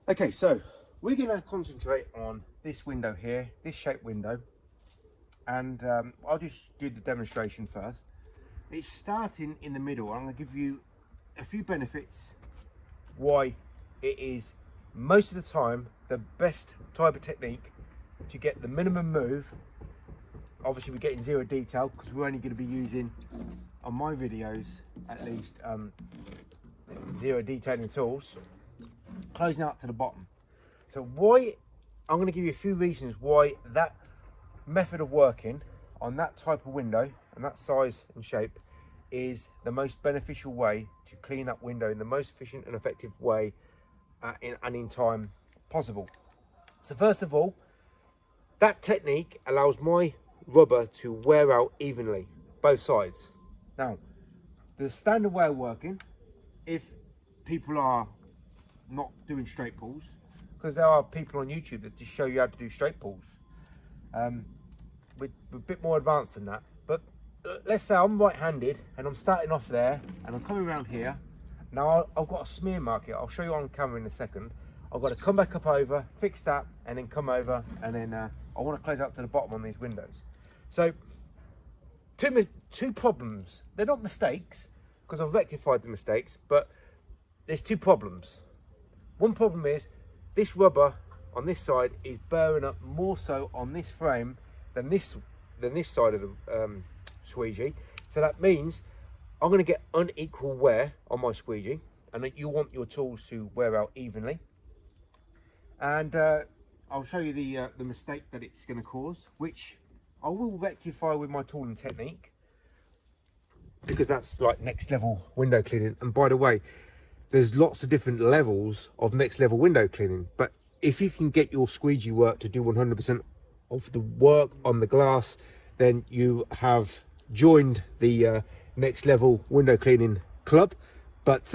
Okay, so we're going to concentrate on this window here, this shaped window, and I'll just do the demonstration first. It's starting in the middle. I'm going to give you a few benefits why it is most of the time the best type of technique to get the minimum move. Obviously we're getting zero detail because we're only going to be using, on my videos at least, zero detailing tools, closing out to the bottom. So why, I'm going to give you a few reasons why that method of working on that type of window and that size and shape is the most beneficial way to clean that window in the most efficient and effective way in time possible. So first of all, that technique allows my rubber to wear out evenly, both sides. Now, the standard way of working, if people are not doing straight pulls, because there are people on YouTube that just show you how to do straight pulls. We're a bit more advanced than that, but let's say I'm right-handed and I'm starting off there and I'm coming around here. Now I've got a smear mark here. I'll show you on camera in a second. I've got to come back up over, fix that, and then come over, and then I want to close up to the bottom on these windows. So two problems. They're not mistakes because I've rectified the mistakes, but there's two problems. One problem is this rubber on this side is bearing up more so on this frame than this side of the squeegee. So that means I'm going to get unequal wear on my squeegee, and that you want your tools to wear out evenly. And I'll show you the mistake that it's going to cause, which I will rectify with my tooling technique, because that's like next level window cleaning. And by the way, there's lots of different levels of next level window cleaning, but if you can get your squeegee work to do 100% of the work on the glass, then you have joined the next level window cleaning club. But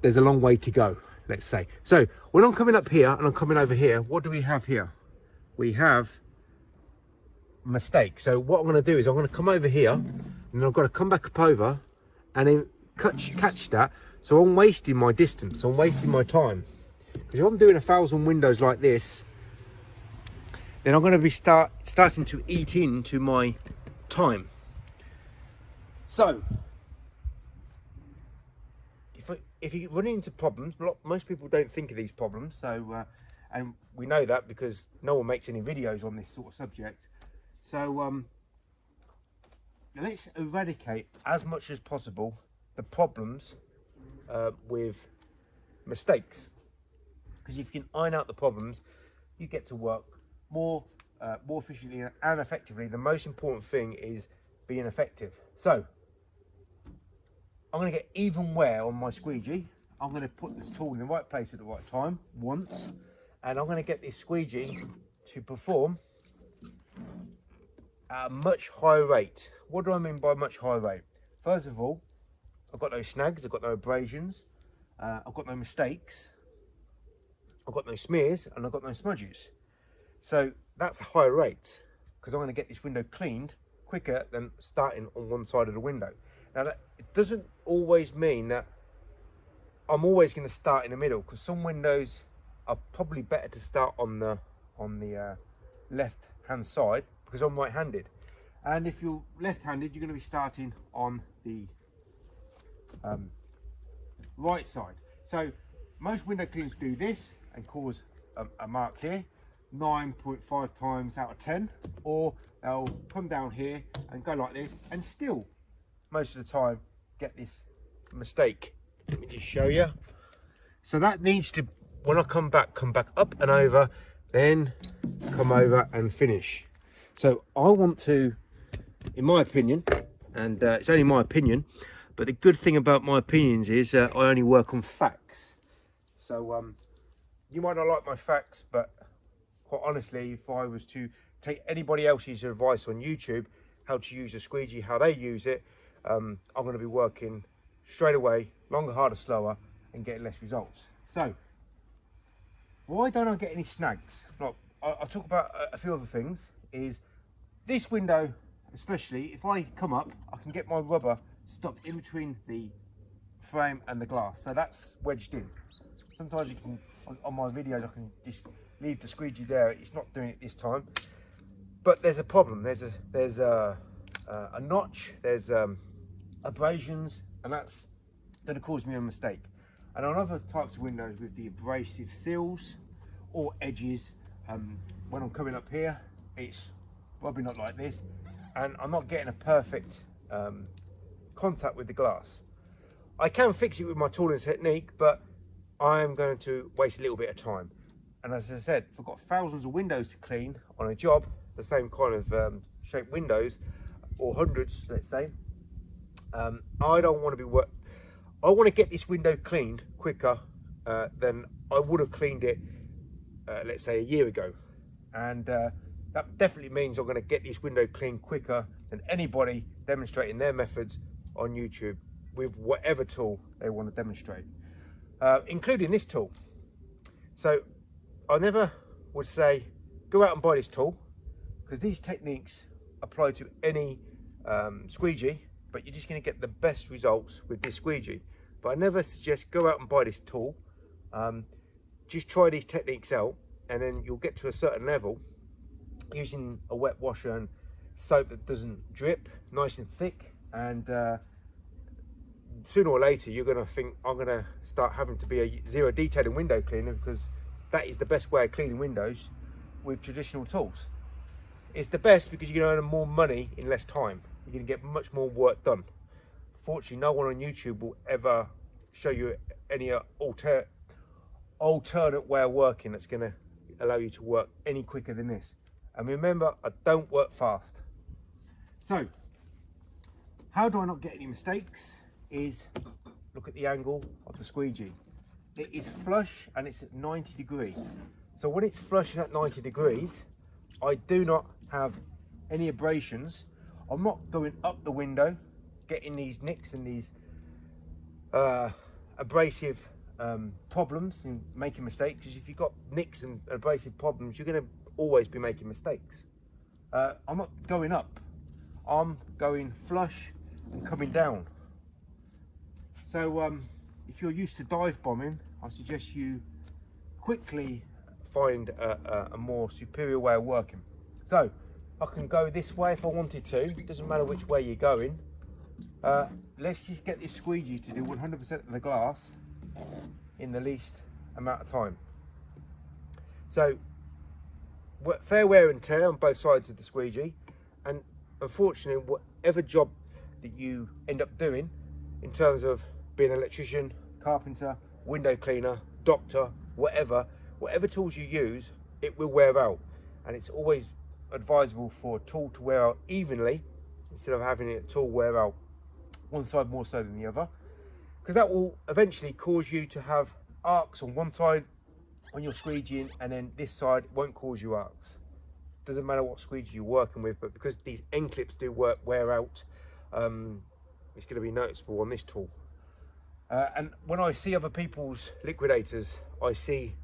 there's a long way to go, let's say. So when I'm coming up here and I'm coming over here, what do we have here? We have mistake. So what I'm going to do is I'm going to come over here, and then I've got to come back up over and then catch that. So I'm wasting my distance, I'm wasting my time, because if I'm doing 1,000 windows like this, then I'm going to be starting to eat into my time. So if you run into problems, most people don't think of these problems, so and we know that because no one makes any videos on this sort of subject. So let's eradicate as much as possible the problems with mistakes, because if you can iron out the problems, you get to work more efficiently and effectively. The most important thing is being effective. So I'm going to get even wear on my squeegee. I'm going to put this tool in the right place at the right time once, and I'm going to get this squeegee to perform at a much higher rate. What do I mean by much higher rate? First of all, I've got no snags, I've got no abrasions, I've got no mistakes, I've got no smears, and I've got no smudges. So that's a higher rate, because I'm going to get this window cleaned quicker than starting on one side of the window. Now that it doesn't always mean that I'm always going to start in the middle, because some windows are probably better to start on the left hand side, because I'm right-handed. And if you're left-handed, you're going to be starting on the right side. So most window cleaners do this and cause a mark here 9.5 times out of 10, or they'll come down here and go like this and still most of the time get this mistake. Let me just show you. So that needs to, when I come back up and over, then come over and finish. So I want to, in my opinion, and it's only my opinion, but the good thing about my opinions is I only work on facts. So you might not like my facts, but quite honestly, if I was to take anybody else's advice on YouTube, how to use a squeegee, how they use it, I'm going to be working straight away, longer, harder, slower, and getting less results. So why don't I get any snags? Look, I'll talk about a few other things. Is this window, especially, if I come up, I can get my rubber stuck in between the frame and the glass, so that's wedged in. Sometimes you can, on my videos, I can just leave the squeegee there. It's not doing it this time. But there's a problem. There's a notch. There's abrasions, and that's going to cause me a mistake. And on other types of windows with the abrasive seals or edges, when I'm coming up here, it's probably not like this, and I'm not getting a perfect contact with the glass. I can fix it with my tooling technique, but I am going to waste a little bit of time. And as I said, if I've got thousands of windows to clean on a job, the same kind of shaped windows, or hundreds, let's say, I don't want to be I want to get this window cleaned quicker than I would have cleaned it, let's say, a year ago. And that definitely means I'm going to get this window cleaned quicker than anybody demonstrating their methods on YouTube with whatever tool they want to demonstrate, including this tool. So I never would say go out and buy this tool, because these techniques apply to any squeegee, but you're just going to get the best results with this squeegee. But I never suggest go out and buy this tool. Just try these techniques out, and then you'll get to a certain level using a wet washer and soap that doesn't drip, nice and thick, and sooner or later you're going to think, I'm going to start having to be a zero detailing window cleaner, because that is the best way of cleaning windows with traditional tools. It's the best because you're going to earn more money in less time. You're going to get much more work done. Fortunately, no one on YouTube will ever show you any alternate way of working that's going to allow you to work any quicker than this. And remember, I don't work fast. So, how do I not get any mistakes? Is look at the angle of the squeegee. It is flush and it's at 90 degrees. So when it's flush and at 90 degrees, I do not have any abrasions. I'm not going up the window, getting these nicks and these abrasive problems and making mistakes. Because if you've got nicks and abrasive problems, you're going to always be making mistakes. I'm not going up. I'm going flush and coming down. So if you're used to dive bombing, I suggest you quickly find a more superior way of working. So I can go this way if I wanted to. It doesn't matter which way you're going. Let's just get this squeegee to do 100% of the glass in the least amount of time. So fair wear and tear on both sides of the squeegee, and unfortunately whatever job that you end up doing in terms of being an electrician, carpenter, window cleaner, doctor, whatever tools you use, it will wear out. And it's always advisable for a tool to wear out evenly instead of having a tool wear out one side more so than the other, because that will eventually cause you to have arcs on one side on your squeegee, and then this side won't cause you arcs. Doesn't matter what squeegee you're working with, but because these end clips do wear out, it's going to be noticeable on this tool. And when I see other people's liquidators, I see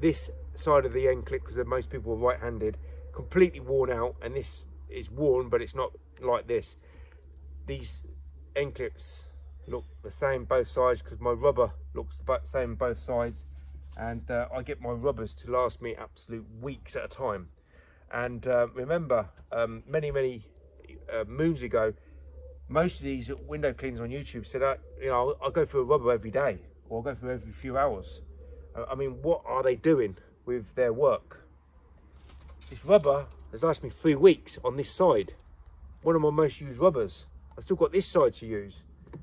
this side of the end clip, because most people are right-handed, completely worn out, and this is worn, but it's not like this. These end clips look the same both sides, because my rubber looks the same both sides, and I get my rubbers to last me absolute weeks at a time. And remember, many moons ago, most of these window cleaners on YouTube said, I'll go for a rubber every day, or I'll go for every few hours. I mean, what are they doing with their work? This rubber has lasted me 3 weeks on this side. One of my most used rubbers. I've still got this side to use.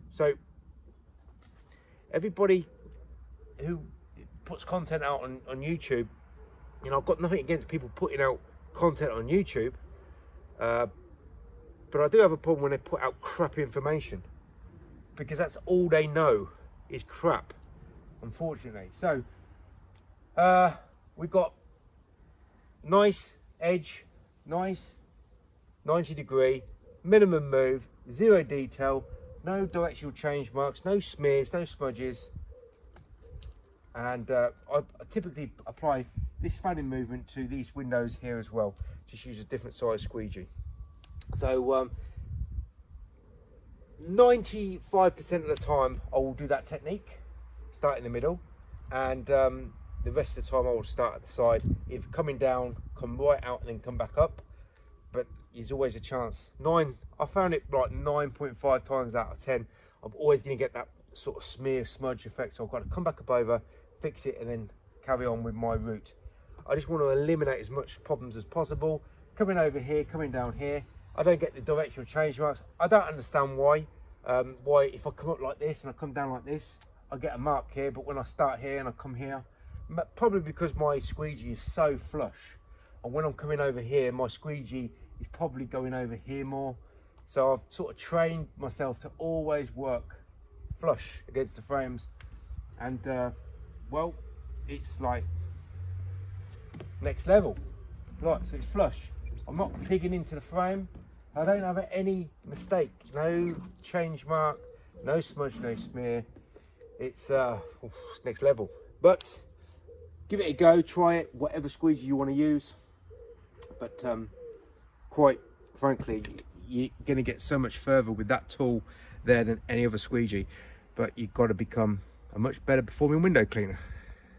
So everybody who puts content out on YouTube, I've got nothing against people putting out content on YouTube, but I do have a problem when they put out crap information, because that's all they know is crap, unfortunately. So we've got nice edge, nice 90 degree, minimum move, zero detail, no directional change marks, no smears, no smudges. And I typically apply this fanning movement to these windows here as well. Just use a different size squeegee. So 95% of the time I will do that technique, start in the middle. and the rest of the time I will start at the side. If coming down, come right out and then come back up. But there's always a chance. I found it like 9.5 times out of 10. I'm always going to get that sort of smear smudge effect. So I've got to come back up over, fix it, and then carry on with my route. I just want to eliminate as much problems as possible. Coming over here, coming down here, I don't get the directional change marks. I don't understand why. Why if I come up like this and I come down like this, I get a mark here, but when I start here and I come here, probably because my squeegee is so flush, and when I'm coming over here, my squeegee is probably going over here more. So I've sort of trained myself to always work flush against the frames, and well, it's like next level. Right, so it's flush. I'm not pigging into the frame. I don't have any mistake, no change mark, no smudge, no smear. It's next level. But give it a go, try it, whatever squeegee you want to use. But quite frankly, you're going to get so much further with that tool there than any other squeegee. But you've got to become a much better performing window cleaner.